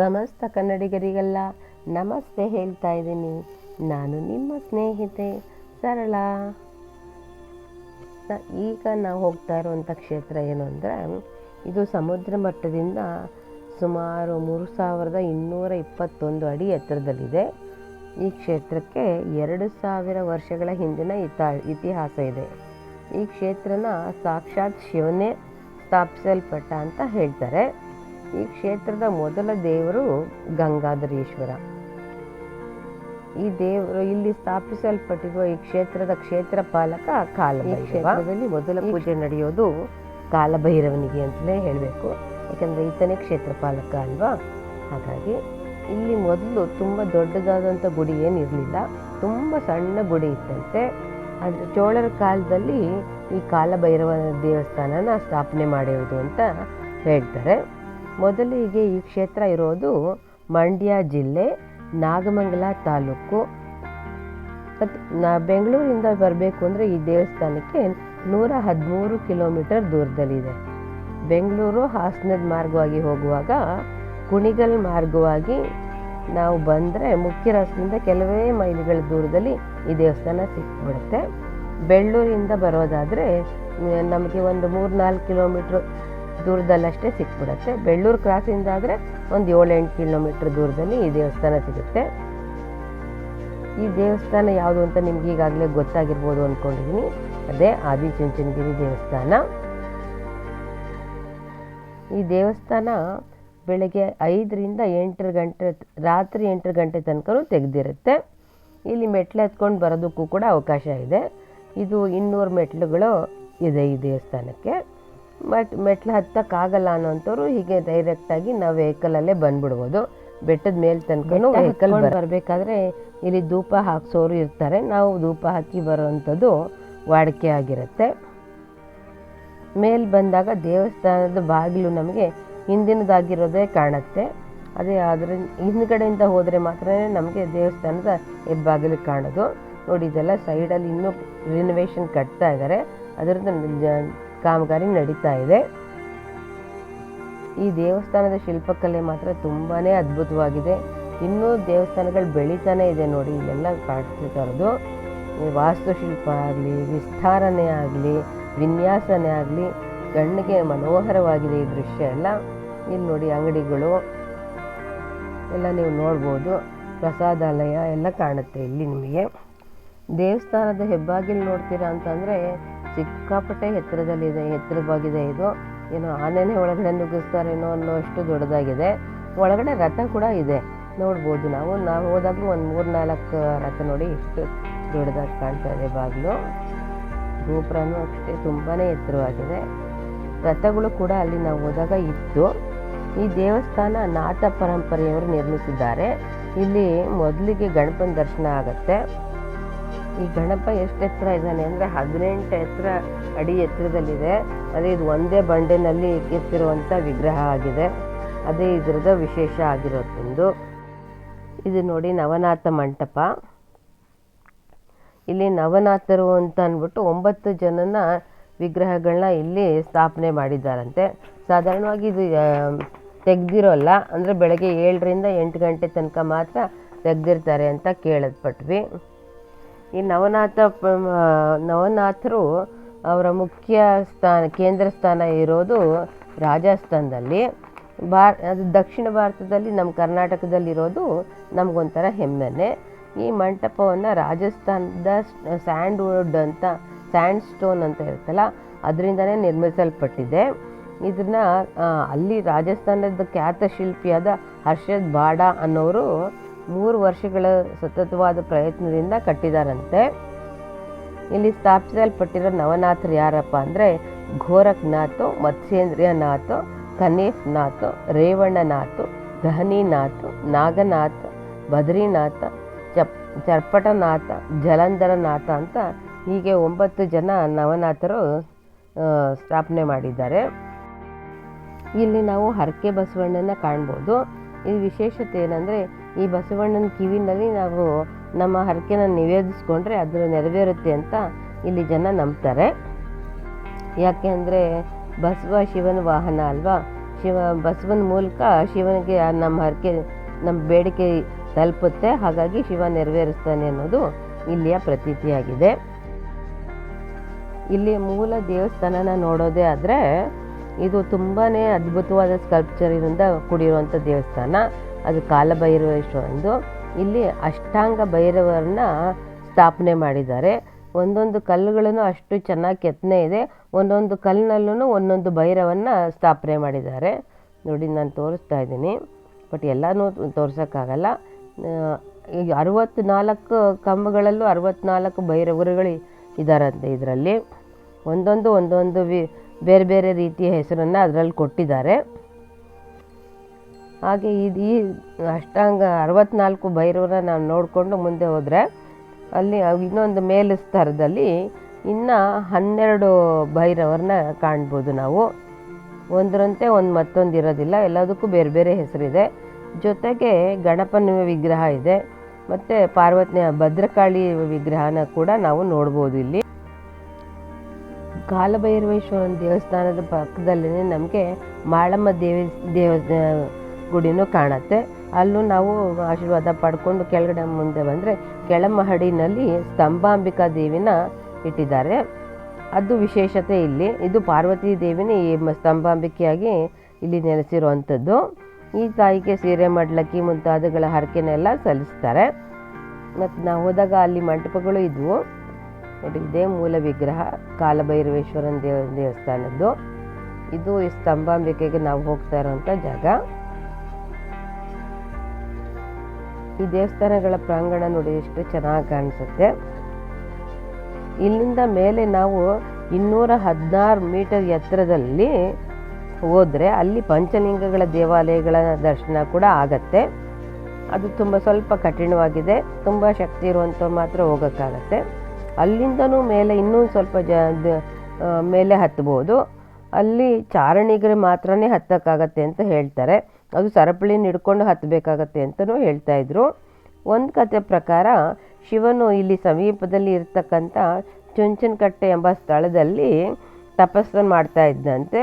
ಸಮಸ್ತ ಕನ್ನಡಿಗರಿಗೆಲ್ಲ ನಮಸ್ತೆ ಹೇಳ್ತಾ ಇದ್ದೀನಿ. ನಾನು ನಿಮ್ಮ ಸ್ನೇಹಿತೆ ಸರಳ. ಈಗ ನಾವು ಹೋಗ್ತಾ ಇರುವಂಥ ಕ್ಷೇತ್ರ ಏನು ಅಂದರೆ, ಇದು ಸಮುದ್ರ ಮಟ್ಟದಿಂದ ಸುಮಾರು 3221 ಅಡಿ ಎತ್ತರದಲ್ಲಿದೆ. ಈ ಕ್ಷೇತ್ರಕ್ಕೆ 2000 ವರ್ಷಗಳ ಹಿಂದಿನ ಇತಿಹಾಸ ಇದೆ. ಈ ಕ್ಷೇತ್ರನ ಸಾಕ್ಷಾತ್ ಶಿವನೇ ಸ್ಥಾಪಿಸಲ್ಪಟ್ಟ ಅಂತ ಹೇಳ್ತಾರೆ. ಈ ಕ್ಷೇತ್ರದ ಮೊದಲ ದೇವರು ಗಂಗಾಧರೇಶ್ವರ. ಈ ದೇವರು ಇಲ್ಲಿ ಸ್ಥಾಪಿಸಲ್ಪಟ್ಟಿರುವ ಈ ಕ್ಷೇತ್ರದ ಕ್ಷೇತ್ರ ಪಾಲಕ ಕಾಲಭೈರವ. ಈ ಕ್ಷೇತ್ರದಲ್ಲಿ ಮೊದಲ ಪೂಜೆ ನಡೆಯೋದು ಕಾಲಭೈರವನಿಗೆ ಅಂತಲೇ ಹೇಳಬೇಕು, ಯಾಕಂದರೆ ಈತನೇ ಕ್ಷೇತ್ರ ಪಾಲಕ ಅಲ್ವಾ. ಹಾಗಾಗಿ ಇಲ್ಲಿ ಮೊದಲು ತುಂಬ ದೊಡ್ಡದಾದಂಥ ಗುಡಿ ಏನಿರಲಿಲ್ಲ, ತುಂಬ ಸಣ್ಣ ಗುಡಿ ಇತ್ತಂತೆ. ಆದರೆ ಚೋಳರ ಕಾಲದಲ್ಲಿ ಈ ಕಾಲಭೈರವ ದೇವಸ್ಥಾನನ ಸ್ಥಾಪನೆ ಮಾಡಿರೋದು ಅಂತ ಹೇಳ್ತಾರೆ. ಮೊದಲಿಗೆ ಈ ಕ್ಷೇತ್ರ ಇರೋದು ಮಂಡ್ಯ ಜಿಲ್ಲೆ, ನಾಗಮಂಗಲ ತಾಲೂಕು. ಬೆಂಗಳೂರಿಂದ ಬರಬೇಕು ಅಂದರೆ ಈ ದೇವಸ್ಥಾನಕ್ಕೆ 113 ಕಿಲೋಮೀಟರ್ ದೂರದಲ್ಲಿದೆ. ಬೆಂಗಳೂರು ಹಾಸನದ ಮಾರ್ಗವಾಗಿ ಹೋಗುವಾಗ ಕುಣಿಗಲ್ ಮಾರ್ಗವಾಗಿ ನಾವು ಬಂದರೆ ಮುಖ್ಯ ರಸ್ತೆಯಿಂದ ಕೆಲವೇ ಮೈಲಿಗಳ ದೂರದಲ್ಲಿ ಈ ದೇವಸ್ಥಾನ ಸಿಕ್ಬಿಡುತ್ತೆ. ಬೆಳ್ಳೂರಿಂದ ಬರೋದಾದರೆ ನಮಗೆ ಒಂದು 3-4 ಕಿಲೋಮೀಟ್ರ್ ದೂರದಲ್ಲಷ್ಟೇ ಸಿಕ್ಬಿಡುತ್ತೆ. ಬೆಳ್ಳೂರು ಕ್ರಾಸಿಂದ ಆದರೆ ಒಂದು 7-8 ಕಿಲೋಮೀಟ್ರ್ ದೂರದಲ್ಲಿ ಈ ದೇವಸ್ಥಾನ ಸಿಗುತ್ತೆ. ಈ ದೇವಸ್ಥಾನ ಯಾವುದು ಅಂತ ನಿಮ್ಗೆ ಈಗಾಗಲೇ ಗೊತ್ತಾಗಿರ್ಬೋದು ಅಂದ್ಕೊಂಡಿದ್ದೀನಿ. ಅದೇ ಆದಿಚುಂಚನಗಿರಿ ದೇವಸ್ಥಾನ. ಈ ದೇವಸ್ಥಾನ ಬೆಳಗ್ಗೆ 5ರಿಂದ 8 ಗಂಟೆ, ರಾತ್ರಿ 8 ಗಂಟೆ ತನಕ ತೆಗೆದಿರುತ್ತೆ. ಇಲ್ಲಿ ಮೆಟ್ಲು ಹತ್ಕೊಂಡು ಬರೋದಕ್ಕೂ ಕೂಡ ಅವಕಾಶ ಇದೆ. ಇದು 200 ಮೆಟ್ಲುಗಳು ಇದೆ ಈ ದೇವಸ್ಥಾನಕ್ಕೆ. ಮೆಟ್ಲು ಹತ್ತಕ್ಕಾಗಲ್ಲ ಅನ್ನೋಂಥವ್ರು ಹೀಗೆ ಡೈರೆಕ್ಟಾಗಿ ನಾವು ವೆಹಿಕಲಲ್ಲೇ ಬಂದ್ಬಿಡ್ಬೋದು. ಬೆಟ್ಟದ ಮೇಲೆ ತನಕ ವೆಹಿಕಲ್ ಬರಬೇಕಾದ್ರೆ ಇಲ್ಲಿ ಧೂಪ ಹಾಕ್ಸೋರು ಇರ್ತಾರೆ. ನಾವು ಧೂಪ ಹಾಕಿ ಬರೋವಂಥದ್ದು ವಾಡಿಕೆ ಆಗಿರುತ್ತೆ. ಮೇಲೆ ಬಂದಾಗ ದೇವಸ್ಥಾನದ ಬಾಗಿಲು ನಮಗೆ ಹಿಂದಿನದಾಗಿರೋದೇ ಕಾಣುತ್ತೆ. ಅದೇ ಅದರ ಹಿಂದ್ಗಡೆಯಿಂದ ಹೋದರೆ ಮಾತ್ರ ನಮಗೆ ದೇವಸ್ಥಾನದ ಹೆಬ್ಬಾಗಿಲು ಕಾಣೋದು. ನೋಡಿ, ಇದೆಲ್ಲ ಸೈಡಲ್ಲಿ ಇನ್ನೂ ರಿನೋವೇಷನ್ ಕಟ್ತಾ ಇದ್ದಾರೆ, ಅದರದ್ದು ಕಾಮಗಾರಿ ನಡೀತಾ ಇದೆ. ಈ ದೇವಸ್ಥಾನದ ಶಿಲ್ಪಕಲೆ ಮಾತ್ರ ತುಂಬಾ ಅದ್ಭುತವಾಗಿದೆ. ಇನ್ನೂ ದೇವಸ್ಥಾನಗಳು ಬೆಳೀತಾನೆ ಇದೆ. ನೋಡಿ, ಇಲ್ಲೆಲ್ಲ ಕಾಣಿಸ್ತಾ ಇರೋದು ವಾಸ್ತುಶಿಲ್ಪ ಆಗಲಿ, ವಿಸ್ತಾರನೆ ಆಗಲಿ, ವಿನ್ಯಾಸನೆ ಆಗಲಿ, ಕಣ್ಣಿಗೆ ಮನೋಹರವಾಗಿದೆ ಈ ದೃಶ್ಯ ಎಲ್ಲ. ಇಲ್ಲಿ ನೋಡಿ, ಅಂಗಡಿಗಳು ಎಲ್ಲ ನೀವು ನೋಡ್ಬೋದು. ಪ್ರಸಾದಾಲಯ ಎಲ್ಲ ಕಾಣುತ್ತೆ ಇಲ್ಲಿ ನಿಮಗೆ. ದೇವಸ್ಥಾನದ ಹೆಬ್ಬಾಗಿಲು ನೋಡ್ತೀರಾ ಅಂತಂದರೆ ಸಿಕ್ಕಾಪಟ್ಟೆ ಎತ್ತರವಾಗಿದೆ. ಇದು ಏನೋ ಆನೆನೇ ಒಳಗಡೆ ನುಗ್ಗಿಸ್ತಾರೇನೋ ಅನ್ನೋಷ್ಟು ದೊಡ್ಡದಾಗಿದೆ. ಒಳಗಡೆ ರಥ ಕೂಡ ಇದೆ, ನೋಡ್ಬೋದು. ನಾವು ಹೋದಾಗಲೂ ಒಂದು 3-4 ರಥ ನೋಡಿ, ಇಷ್ಟು ದೊಡ್ಡದಾಗಿ ಕಾಣ್ತಾ ಇದೆ ಬಾಗಿಲು. ಗೋಪುರನೂ ಅಷ್ಟೇ ತುಂಬಾ ಎತ್ತರವಾಗಿದೆ. ರಥಗಳು ಕೂಡ ಅಲ್ಲಿ ನಾವು ಹೋದಾಗ ಇತ್ತು. ಈ ದೇವಸ್ಥಾನ ನಾಥ ಪರಂಪರೆಯವರು ನಿರ್ಮಿಸಿದ್ದಾರೆ. ಇಲ್ಲಿ ಮೊದಲಿಗೆ ಗಣಪನ ದರ್ಶನ ಆಗುತ್ತೆ. ಈ ಗಣಪ ಎಷ್ಟು ಎತ್ತರ ಇದ್ದಾನೆ ಅಂದರೆ 18 ಅಡಿ ಎತ್ತರದಲ್ಲಿದೆ. ಅದೇ ಇದು ಒಂದೇ ಬಂಡೆನಲ್ಲಿ ಎತ್ತಿರುವಂಥ ವಿಗ್ರಹ ಆಗಿದೆ. ಅದೇ ಇದರದ ವಿಶೇಷ ಆಗಿರೋದೊಂದು. ಇದು ನೋಡಿ, ನವನಾಥ ಮಂಟಪ. ಇಲ್ಲಿ ನವನಾಥರು ಅಂತ ಅಂದ್ಬಿಟ್ಟು 9 ಜನನ ವಿಗ್ರಹಗಳನ್ನ ಇಲ್ಲಿ ಸ್ಥಾಪನೆ ಮಾಡಿದ್ದಾರಂತೆ. ಸಾಧಾರಣವಾಗಿ ಇದು ತೆಗ್ದಿರೋಲ್ಲ, ಅಂದರೆ ಬೆಳಗ್ಗೆ 7ರಿಂದ 8 ಗಂಟೆ ತನಕ ಮಾತ್ರ ತೆಗ್ದಿರ್ತಾರೆ ಅಂತ ಕೇಳಲ್ಪಟ್ವಿ. ಈ ನವನಾಥರು ಅವರ ಮುಖ್ಯ ಕೇಂದ್ರ ಸ್ಥಾನ ಇರೋದು ರಾಜಸ್ಥಾನದಲ್ಲಿ. ಅದು ದಕ್ಷಿಣ ಭಾರತದಲ್ಲಿ, ನಮ್ಮ ಕರ್ನಾಟಕದಲ್ಲಿರೋದು ನಮಗೊಂಥರ ಹೆಮ್ಮೆನೆ. ಈ ಮಂಟಪವನ್ನು ರಾಜಸ್ಥಾನದ ಸ್ಯಾಂಡ್ ಸ್ಟೋನ್ ಅಂತ ಇರುತ್ತಲ್ಲ, ಅದರಿಂದನೇ ನಿರ್ಮಿಸಲ್ಪಟ್ಟಿದೆ. ಇದನ್ನು ಅಲ್ಲಿ ರಾಜಸ್ಥಾನದ ಖ್ಯಾತ ಶಿಲ್ಪಿಯಾದ ಹರ್ಷದ್ ಬಾಡ ಅನ್ನೋರು 3 ವರ್ಷಗಳ ಸತತವಾದ ಪ್ರಯತ್ನದಿಂದ ಕಟ್ಟಿದಾರಂತೆ. ಇಲ್ಲಿ ಸ್ಥಾಪಿಸಲ್ಪಟ್ಟಿರೋ ನವನಾಥರು ಯಾರಪ್ಪ ಅಂದರೆ ಗೋರಖ್ನಾಥ್, ಮತ್ಸ್ಯೇಂದ್ರನಾಥ್, ಕನೇಫ್ನಾಥ್, ರೇವಣ್ಣನಾಥ್, ಗಹನಿನಾಥ್, ನಾಗನಾಥ್, ಬದ್ರಿನಾಥ, ಚರ್ಪಟನಾಥ, ಜಲಂಧರನಾಥ ಅಂತ ಹೀಗೆ 9 ಜನ ನವನಾಥರು ಸ್ಥಾಪನೆ ಮಾಡಿದ್ದಾರೆ. ಇಲ್ಲಿ ನಾವು ಹರಕೆ ಬಸವಣ್ಣನ ಕಾಣ್ಬೋದು. ಈ ವಿಶೇಷತೆ ಏನಂದರೆ, ಈ ಬಸವಣ್ಣನ ಕಿವಿನಲ್ಲಿ ನಾವು ನಮ್ಮ ಹರಕೆನ ನಿವೇದಿಸ್ಕೊಂಡ್ರೆ ಅದು ನೆರವೇರುತ್ತೆ ಅಂತ ಇಲ್ಲಿ ಜನ ನಂಬ್ತಾರೆ. ಯಾಕೆ ಅಂದರೆ ಬಸವ ಶಿವನ ವಾಹನ ಅಲ್ವಾ. ಬಸವನ ಮೂಲಕ ಶಿವನಿಗೆ ನಮ್ಮ ಹರಕೆ, ನಮ್ಮ ಬೇಡಿಕೆ ತಲುಪುತ್ತೆ. ಹಾಗಾಗಿ ಶಿವ ನೆರವೇರಿಸ್ತಾನೆ ಅನ್ನೋದು ಇಲ್ಲಿಯ ಪ್ರತೀತಿಯಾಗಿದೆ. ಇಲ್ಲಿ ಮೂಲ ದೇವಸ್ಥಾನನ ನೋಡೋದೇ ಆದರೆ ಇದು ತುಂಬಾ ಅದ್ಭುತವಾದ ಸ್ಕಲ್ಪ್ಚರಿಂದ ಕೂಡಿರುವಂಥ ದೇವಸ್ಥಾನ. ಅದು ಕಾಲಭೈರವೇಶ್ವರಂದು. ಇಲ್ಲಿ ಅಷ್ಟಾಂಗ ಭೈರವರನ್ನ ಸ್ಥಾಪನೆ ಮಾಡಿದ್ದಾರೆ. ಒಂದೊಂದು ಕಲ್ಲುಗಳನ್ನು ಅಷ್ಟು ಚೆನ್ನಾಗಿ ಕೆತ್ತನೆ ಇದೆ. ಒಂದೊಂದು ಕಲ್ಲಿನಲ್ಲೂ ಒಂದೊಂದು ಭೈರವನ್ನು ಸ್ಥಾಪನೆ ಮಾಡಿದ್ದಾರೆ. ನೋಡಿ, ನಾನು ತೋರಿಸ್ತಾ ಇದ್ದೀನಿ, ಬಟ್ ಎಲ್ಲನೂ ತೋರ್ಸೋಕ್ಕಾಗಲ್ಲ. ಈಗ 64 ಕಂಬಗಳಲ್ಲೂ 64 ಭೈರವರುಗಳು ಇದ್ದಾರಂತೆ. ಇದರಲ್ಲಿ ಒಂದೊಂದು ಬೇರೆ ಬೇರೆ ರೀತಿಯ ಹೆಸರನ್ನು ಅದರಲ್ಲಿ ಕೊಟ್ಟಿದ್ದಾರೆ. ಹಾಗೆ ಈ ಅಷ್ಟಾಂಗ 64 ಭೈರವರನ್ನ ನಾವು ನೋಡಿಕೊಂಡು ಮುಂದೆ ಹೋದರೆ ಅಲ್ಲಿ ಇನ್ನೊಂದು ಮೇಲು ಸ್ತರದಲ್ಲಿ ಇನ್ನು 12 ಭೈರವರನ್ನ ಕಾಣ್ಬೋದು ನಾವು. ಒಂದರಂತೆ ಮತ್ತೊಂದು ಇರೋದಿಲ್ಲ, ಎಲ್ಲದಕ್ಕೂ ಬೇರೆ ಬೇರೆ ಹೆಸರಿದೆ. ಜೊತೆಗೆ ಗಣಪನ ವಿಗ್ರಹ ಇದೆ, ಮತ್ತು ಪಾರ್ವತಿ ಭದ್ರಕಾಳಿ ವಿಗ್ರಹನ ಕೂಡ ನಾವು ನೋಡ್ಬೋದು. ಇಲ್ಲಿ ಕಾಲಭೈರವೇಶ್ವರನ ದೇವಸ್ಥಾನದ ಪಕ್ಕದಲ್ಲೇ ನಮಗೆ ಮಾಳಮ್ಮ ಗುಡಿನೂ ಕಾಣುತ್ತೆ. ಅಲ್ಲೂ ನಾವು ಆಶೀರ್ವಾದ ಪಡ್ಕೊಂಡು ಕೆಳಗಡೆ ಮುಂದೆ ಬಂದರೆ ಕೆಳಮಹಡಿನಲ್ಲಿ ಸ್ತಂಭಾಂಬಿಕಾ ದೇವಿನ ಇಟ್ಟಿದ್ದಾರೆ. ಅದು ವಿಶೇಷತೆ ಇಲ್ಲಿ. ಇದು ಪಾರ್ವತಿ ದೇವಿನೇ ಈ ಸ್ತಂಭಾಂಬಿಕೆಯಾಗಿ ಇಲ್ಲಿ ನೆಲೆಸಿರುವಂಥದ್ದು. ಈ ತಾಯಿಗೆ ಸೀರೆ ಮಡ್ಲಕ್ಕಿ ಮುಂತಾದಗಳ ಹರಕೆನೆಲ್ಲ ಸಲ್ಲಿಸ್ತಾರೆ. ಮತ್ತು ನಾವು ಹೋದಾಗ ಅಲ್ಲಿ ಮಂಟಪಗಳು ಇದ್ವು ನೋಡಿ. ಇದೇ ಮೂಲ ವಿಗ್ರಹ ಕಾಲಭೈರವೇಶ್ವರನ ದೇವಸ್ಥಾನದ್ದು. ಇದು ಈ ಸ್ತಂಭಾಂಬಿಕೆಗೆ ನಾವು ಹೋಗ್ತಾ ಇರೋವಂಥ ಜಾಗ. ಈ ದೇವಸ್ಥಾನಗಳ ಪ್ರಾಂಗಣ ನೋಡಿ ಎಷ್ಟು ಚೆನ್ನಾಗಿ ಕಾಣಿಸುತ್ತೆ. ಇಲ್ಲಿಂದ ಮೇಲೆ ನಾವು 216 ಮೀಟರ್ ಎತ್ತರದಲ್ಲಿ ಹೋದರೆ ಅಲ್ಲಿ ಪಂಚಲಿಂಗಗಳ ದೇವಾಲಯಗಳ ದರ್ಶನ ಕೂಡ ಆಗತ್ತೆ. ಅದು ಸ್ವಲ್ಪ ಕಠಿಣವಾಗಿದೆ. ತುಂಬ ಶಕ್ತಿ ಇರುವಂಥವ್ರು ಮಾತ್ರ ಹೋಗೋಕ್ಕಾಗತ್ತೆ. ಅಲ್ಲಿಂದನೂ ಮೇಲೆ ಇನ್ನೂ ಸ್ವಲ್ಪ ಮೇಲೆ ಹತ್ಬೋದು. ಅಲ್ಲಿ ಚಾರಣಿಗರು ಮಾತ್ರನೇ ಹತ್ತಕ್ಕಾಗತ್ತೆ ಅಂತ ಹೇಳ್ತಾರೆ. ಅದು ಸರಪಳಿನ ಹಿಡ್ಕೊಂಡು ಹತ್ತಬೇಕಾಗತ್ತೆ ಅಂತಲೂ ಹೇಳ್ತಾಯಿದ್ರು. ಒಂದು ಕಥೆ ಪ್ರಕಾರ ಶಿವನು ಇಲ್ಲಿ ಸಮೀಪದಲ್ಲಿ ಇರ್ತಕ್ಕಂಥ ಚುಂಚನಕಟ್ಟೆ ಎಂಬ ಸ್ಥಳದಲ್ಲಿ ತಪಸ್ಸನ್ನು ಮಾಡ್ತಾ ಇದ್ದಂತೆ.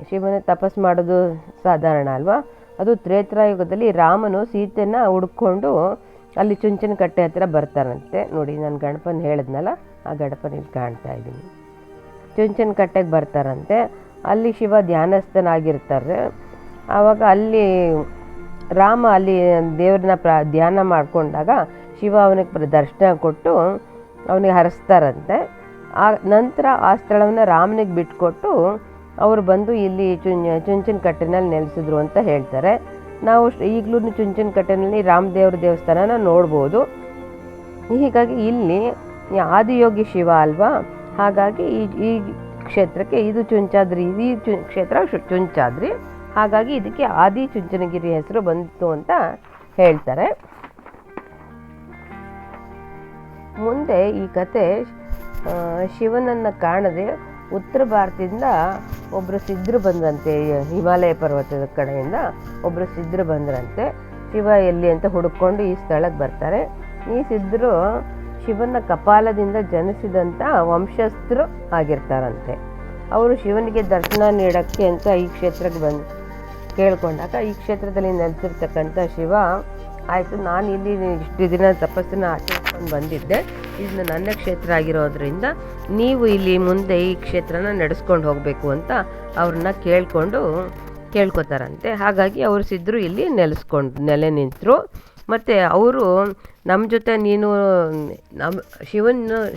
ಶಿವನ ತಪಸ್ಸು ಮಾಡೋದು ಸಾಧಾರಣ ಅಲ್ವಾ. ಅದು ತ್ರೇತಾಯುಗದಲ್ಲಿ ರಾಮನು ಸೀತೆಯನ್ನು ಹುಡ್ಕೊಂಡು ಅಲ್ಲಿ ಚುಂಚನಕಟ್ಟೆ ಹತ್ರ ಬರ್ತಾರಂತೆ. ನೋಡಿ, ನಾನು ಗಣಪನ ಹೇಳಿದ್ನಲ್ಲ, ಆ ಗಣಪನ ಇಲ್ಲಿ ಕಾಣ್ತಾ ಇದ್ದೀನಿ. ಚುಂಚನಕಟ್ಟೆಗೆ ಬರ್ತಾರಂತೆ. ಅಲ್ಲಿ ಶಿವ ಧ್ಯಾನಸ್ಥನಾಗಿರ್ತಾರೆ. ಆವಾಗ ಅಲ್ಲಿ ರಾಮ ಅಲ್ಲಿ ದೇವ್ರನ್ನ ಧ್ಯಾನ ಮಾಡಿಕೊಂಡಾಗ ಶಿವ ಅವನಿಗೆ ದರ್ಶನ ಕೊಟ್ಟು ಅವನಿಗೆ ಹರಿಸ್ತಾರಂತೆ. ಆ ನಂತರ ಆ ಸ್ಥಳವನ್ನು ರಾಮನಿಗೆ ಬಿಟ್ಕೊಟ್ಟು ಅವರು ಬಂದು ಇಲ್ಲಿ ಚುಂಚನಕಟ್ಟೆನಲ್ಲಿ ನೆಲೆಸಿದ್ರು ಅಂತ ಹೇಳ್ತಾರೆ. ನಾವು ಈಗಲೂ ಚುಂಚನಕಟ್ಟೆನಲ್ಲಿ ರಾಮದೇವ್ರ ದೇವಸ್ಥಾನನ ನೋಡ್ಬೋದು. ಹೀಗಾಗಿ ಇಲ್ಲಿ ಆದಿಯೋಗಿ ಶಿವ ಅಲ್ವಾ, ಹಾಗಾಗಿ ಈ ಕ್ಷೇತ್ರಕ್ಕೆ ಇದು ಚುಂಚಾದ್ರಿ, ಈ ಕ್ಷೇತ್ರ ಚುಂಚಾದ್ರಿ. ಹಾಗಾಗಿ ಇದಕ್ಕೆ ಆದಿ ಚುಂಚನಗಿರಿ ಹೆಸರು ಬಂತು ಅಂತ ಹೇಳ್ತಾರೆ. ಮುಂದೆ ಈ ಕತೆ ಶಿವನನ್ನು ಕಾಣದೆ ಉತ್ತರ ಭಾರತದಿಂದ ಒಬ್ಬರು ಸಿದ್ಧರು ಬಂದ್ರಂತೆ. ಹಿಮಾಲಯ ಪರ್ವತದ ಕಡೆಯಿಂದ ಒಬ್ಬರು ಸಿದ್ಧರು ಬಂದ್ರಂತೆ. ಶಿವ ಎಲ್ಲಿ ಅಂತ ಹುಡುಕೊಂಡು ಈ ಸ್ಥಳಕ್ಕೆ ಬರ್ತಾರೆ. ಈ ಸಿದ್ಧರು ಶಿವನ ಕಪಾಲದಿಂದ ಜನಿಸಿದಂಥ ವಂಶಸ್ಥರು ಆಗಿರ್ತಾರಂತೆ. ಅವರು ಶಿವನಿಗೆ ದರ್ಶನ ನೀಡೋಕ್ಕೆ ಅಂತ ಈ ಕ್ಷೇತ್ರಕ್ಕೆ ಬಂದು ಕೇಳ್ಕೊಂಡಾಗ ಈ ಕ್ಷೇತ್ರದಲ್ಲಿ ನೆಲೆಸಿರ್ತಕ್ಕಂಥ ಶಿವ, ಆಯಿತು, ನಾನು ಇಲ್ಲಿ ಇಷ್ಟು ದಿನ ತಪಸ್ಸನ್ನು ಆಚರಿಸ್ಕೊಂಡು ಬಂದಿದ್ದೆ, ಇದು ನನ್ನ ಕ್ಷೇತ್ರ ಆಗಿರೋದ್ರಿಂದ ನೀವು ಇಲ್ಲಿ ಮುಂದೆ ಈ ಕ್ಷೇತ್ರನ ನಡೆಸ್ಕೊಂಡು ಹೋಗಬೇಕು ಅಂತ ಅವ್ರನ್ನ ಕೇಳ್ಕೊತಾರಂತೆ. ಹಾಗಾಗಿ ಅವರು ಸಿದ್ಧರು ಇಲ್ಲಿ ನೆಲೆ ನಿಂತರು. ಮತ್ತು ಅವರು ನಮ್ಮ ಜೊತೆ ನೀನು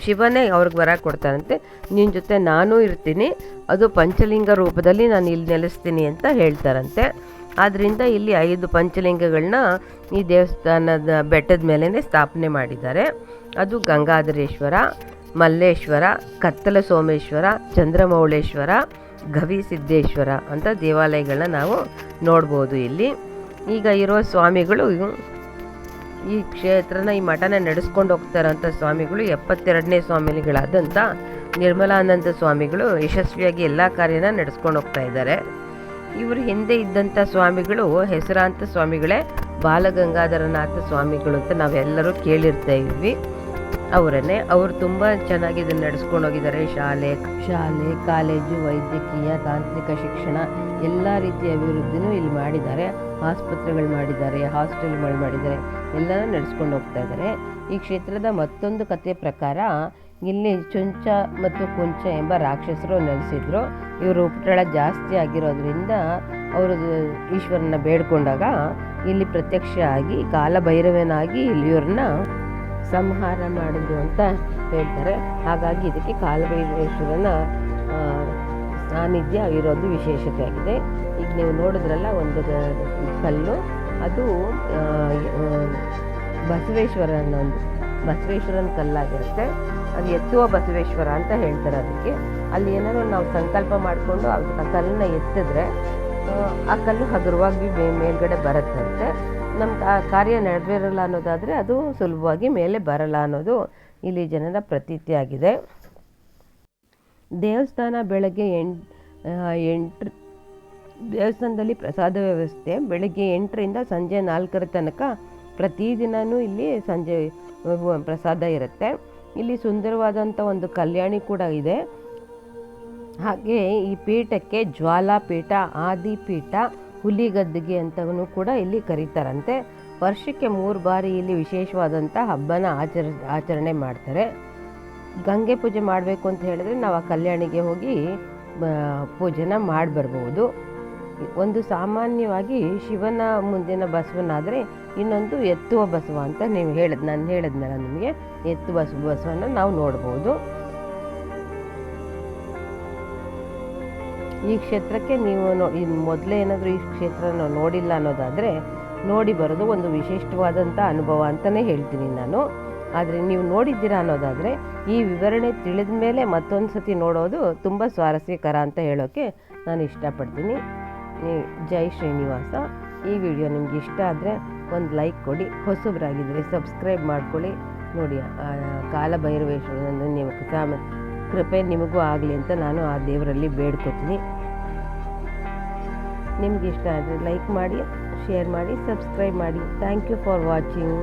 ಶಿವನೇ ಅವ್ರಿಗೆ ವರ ಕೊಡ್ತಾರಂತೆ, ನಿನ್ನ ಜೊತೆ ನಾನೂ ಇರ್ತೀನಿ, ಅದು ಪಂಚಲಿಂಗ ರೂಪದಲ್ಲಿ ನಾನು ಇಲ್ಲಿ ನೆಲೆಸ್ತೀನಿ ಅಂತ ಹೇಳ್ತಾರಂತೆ. ಆದ್ದರಿಂದ ಇಲ್ಲಿ 5 ಪಂಚಲಿಂಗಗಳನ್ನ ಈ ದೇವಸ್ಥಾನದ ಬೆಟ್ಟದ ಮೇಲೇ ಸ್ಥಾಪನೆ ಮಾಡಿದ್ದಾರೆ. ಅದು ಗಂಗಾಧರೇಶ್ವರ, ಮಲ್ಲೇಶ್ವರ, ಕತ್ತಲ ಸೋಮೇಶ್ವರ, ಚಂದ್ರಮೌಳೇಶ್ವರ, ಗವಿಸಿದ್ದೇಶ್ವರ ಅಂತ ದೇವಾಲಯಗಳನ್ನ ನಾವು ನೋಡ್ಬೋದು. ಇಲ್ಲಿ ಈಗ ಇರೋ ಸ್ವಾಮಿಗಳು, ಈ ಕ್ಷೇತ್ರನ, ಈ ಮಠನ ನಡೆಸ್ಕೊಂಡು ಹೋಗ್ತಾರಂಥ ಸ್ವಾಮಿಗಳು 72ನೇ ಸ್ವಾಮಿಗಳಾದಂಥ ನಿರ್ಮಲಾನಂದ ಸ್ವಾಮಿಗಳು ಯಶಸ್ವಿಯಾಗಿ ಎಲ್ಲ ಕಾರ್ಯನ ನಡೆಸ್ಕೊಂಡು ಹೋಗ್ತಾ ಇದ್ದಾರೆ. ಇವರು ಹಿಂದೆ ಇದ್ದಂಥ ಸ್ವಾಮಿಗಳು ಹೆಸರಾಂತ ಸ್ವಾಮಿಗಳೇ ಬಾಲಗಂಗಾಧರನಾಥ ಸ್ವಾಮಿಗಳು ಅಂತ ನಾವೆಲ್ಲರೂ ಕೇಳಿರ್ತಾ ಇದ್ವಿ. ಅವರನ್ನೇ. ಅವರು ತುಂಬ ಚೆನ್ನಾಗಿ ಇದನ್ನು ನಡೆಸ್ಕೊಂಡು ಹೋಗಿದ್ದಾರೆ. ಶಾಲೆ ಕಾಲೇಜು, ವೈದ್ಯಕೀಯ, ತಾಂತ್ರಿಕ ಶಿಕ್ಷಣ ಎಲ್ಲ ರೀತಿಯ ಅಭಿವೃದ್ಧಿನೂ ಇಲ್ಲಿ ಮಾಡಿದ್ದಾರೆ. ಆಸ್ಪತ್ರೆಗಳು ಮಾಡಿದ್ದಾರೆ, ಹಾಸ್ಟೆಲ್ಗಳು ಮಾಡಿದ್ದಾರೆ, ಎಲ್ಲನೂ ನಡೆಸ್ಕೊಂಡು ಹೋಗ್ತಾ ಇದ್ದಾರೆ. ಈ ಕ್ಷೇತ್ರದ ಮತ್ತೊಂದು ಕಥೆ ಪ್ರಕಾರ ಇಲ್ಲಿ ಚುಂಚ ಮತ್ತು ಕುಂಚ ಎಂಬ ರಾಕ್ಷಸರು ನೆಲೆಸಿದ್ರು. ಇವರು ಉಪಟಳ ಜಾಸ್ತಿ ಆಗಿರೋದ್ರಿಂದ ಅವರು ಈಶ್ವರನ ಬೇಡ್ಕೊಂಡಾಗ ಇಲ್ಲಿ ಪ್ರತ್ಯಕ್ಷ ಆಗಿ ಕಾಲಭೈರವನಾಗಿ ಇಲ್ಲಿ ಇವ್ರನ್ನ ಸಂಹಾರ ಮಾಡಿದ್ರು ಅಂತ ಹೇಳ್ತಾರೆ. ಹಾಗಾಗಿ ಇದಕ್ಕೆ ಕಾಲಭೈರವೇಶ್ವರನ ಸಾನ್ನಿಧ್ಯ ಇರೋದು ವಿಶೇಷತೆ ಆಗಿದೆ. ಈಗ ನೀವು ನೋಡಿದ್ರಲ್ಲ ಒಂದು ಕಲ್ಲು, ಅದು ಬಸವೇಶ್ವರನ ಕಲ್ಲಾಗಿರುತ್ತೆ. ಅದು ಎತ್ತುವ ಬಸವೇಶ್ವರ ಅಂತ ಹೇಳ್ತಾರೆ. ಅದಕ್ಕೆ ಅಲ್ಲಿ ಏನಾದ್ರು ನಾವು ಸಂಕಲ್ಪ ಮಾಡಿಕೊಂಡು ಆ ಕಲ್ಲನ್ನ ಎತ್ತಿದ್ರೆ ಆ ಕಲ್ಲು ಹಗುರವಾಗಿ ಮೇಲ್ಗಡೆ ಬರುತ್ತಂತೆ. ನಮ್ಮ ಆ ಕಾರ್ಯ ನೆರವೇರಲ್ಲ ಅನ್ನೋದಾದರೆ ಅದು ಸುಲಭವಾಗಿ ಮೇಲೆ ಬರಲ್ಲ ಅನ್ನೋದು ಇಲ್ಲಿ ಜನರ ಪ್ರತೀತಿ ಆಗಿದೆ. ದೇವಸ್ಥಾನ ಬೆಳಗ್ಗೆ 8 ದೇವಸ್ಥಾನದಲ್ಲಿ ಪ್ರಸಾದ ವ್ಯವಸ್ಥೆ ಬೆಳಗ್ಗೆ 8ರಿಂದ ಸಂಜೆ 4 ತನಕ ಪ್ರತಿದಿನವೂ ಇಲ್ಲಿ ಸಂಜೆ ಪ್ರಸಾದ ಇರುತ್ತೆ. ಇಲ್ಲಿ ಸುಂದರವಾದಂಥ ಒಂದು ಕಲ್ಯಾಣಿ ಕೂಡ ಇದೆ. ಹಾಗೆ ಈ ಪೀಠಕ್ಕೆ ಜ್ವಾಲಾಪೀಠ, ಆದಿಪೀಠ, ಹುಲಿಗದ್ದಿಗೆ ಅಂತಲೂ ಕೂಡ ಇಲ್ಲಿ ಕರೀತಾರಂತೆ. ವರ್ಷಕ್ಕೆ 3 ಬಾರಿ ಇಲ್ಲಿ ವಿಶೇಷವಾದಂಥ ಹಬ್ಬನ ಆಚರಣೆ ಮಾಡ್ತಾರೆ. ಗಂಗೆ ಪೂಜೆ ಮಾಡಬೇಕು ಅಂತ ಹೇಳಿದ್ರೆ ನಾವು ಆ ಕಲ್ಯಾಣಿಗೆ ಹೋಗಿ ಪೂಜೆನ ಮಾಡಿ ಬರ್ಬೋದು. ಒಂದು ಸಾಮಾನ್ಯವಾಗಿ ಶಿವನ ಮುಂದಿನ ಬಸವನಾದರೆ ಇನ್ನೊಂದು ಎತ್ತುವ ಬಸವ ಅಂತ ನಾನು ಹೇಳಿದ್ನಲ್ಲ ನಿಮಗೆ, ಎತ್ತುವ ಬಸವನ ನಾವು ನೋಡ್ಬೋದು. ಈ ಕ್ಷೇತ್ರಕ್ಕೆ ನೀವು ಮೊದಲೇ ಏನಾದರೂ ಈ ಕ್ಷೇತ್ರನ ನೋಡಿಲ್ಲ ಅನ್ನೋದಾದರೆ ನೋಡಿ ಬರೋದು ಒಂದು ವಿಶಿಷ್ಟವಾದಂಥ ಅನುಭವ ಅಂತಲೇ ಹೇಳ್ತೀನಿ ನಾನು. ಆದರೆ ನೀವು ನೋಡಿದ್ದೀರಾ ಅನ್ನೋದಾದರೆ ಈ ವಿವರಣೆ ತಿಳಿದ ಮೇಲೆ ಮತ್ತೊಂದು ಸತಿ ನೋಡೋದು ತುಂಬ ಸ್ವಾರಸ್ಯಕರ ಅಂತ ಹೇಳೋಕ್ಕೆ ನಾನು ಇಷ್ಟಪಡ್ತೀನಿ. ಜೈ ಶ್ರೀನಿವಾಸ. ಈ ವಿಡಿಯೋ ನಿಮ್ಗೆ ಇಷ್ಟ ಆದರೆ ಒಂದು ಲೈಕ್ ಕೊಡಿ, ಹೊಸಬರಾಗಿದ್ದರೆ ಸಬ್ಸ್ಕ್ರೈಬ್ ಮಾಡ್ಕೊಳ್ಳಿ. ನೋಡಿ, ಕಾಲಭೈರವೇಶ್ವರನ ನೀವು ಕೃಪೆ ನಿಮಗೂ ಆಗಲಿ ಅಂತ ನಾನು ಆ ದೇವರಲ್ಲಿ ಬೇಡ್ಕೊತೀನಿ. ನಿಮ್ಗೆ ಇಷ್ಟ ಆದರೆ ಲೈಕ್ ಮಾಡಿ, ಶೇರ್ ಮಾಡಿ, ಸಬ್ಸ್ಕ್ರೈಬ್ ಮಾಡಿ. Thank you for watching.